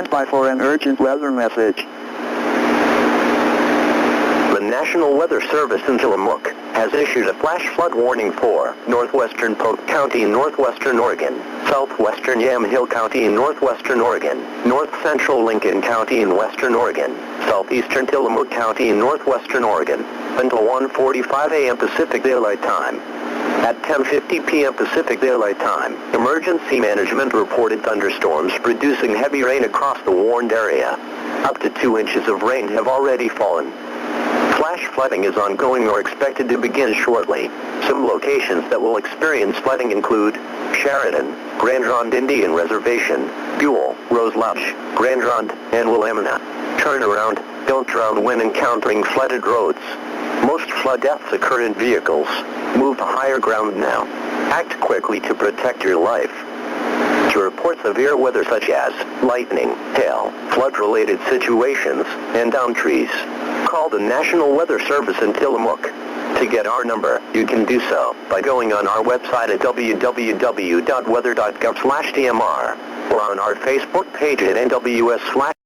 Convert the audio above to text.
Stand by for an urgent weather message. The National Weather Service in Tillamook has issued a flash flood warning for northwestern Polk County in northwestern Oregon, southwestern Yamhill County in northwestern Oregon, north central Lincoln County in western Oregon, southeastern Tillamook County in northwestern Oregon, until 1:45 a.m. Pacific Daylight Time. At 10:50 p.m. Pacific Daylight Time, emergency management reported thunderstorms producing heavy rain across the warned area. Up to 2 inches of rain have already fallen. Flash flooding is ongoing or expected to begin shortly. Some locations that will experience flooding include Sheridan, Grand Ronde Indian Reservation, Buell, Rose Lodge, Grand Ronde, and Willamina. Turnaround, don't drown when encountering flooded roads. Most flood deaths occur in vehicles. Move to higher ground now. Act quickly to protect your life. To report severe weather such as lightning, hail, flood-related situations, and down trees, call the National Weather Service in Tillamook. To get our number, you can do so by going on our website at www.weather.gov/TMR or on our Facebook page at NWS/.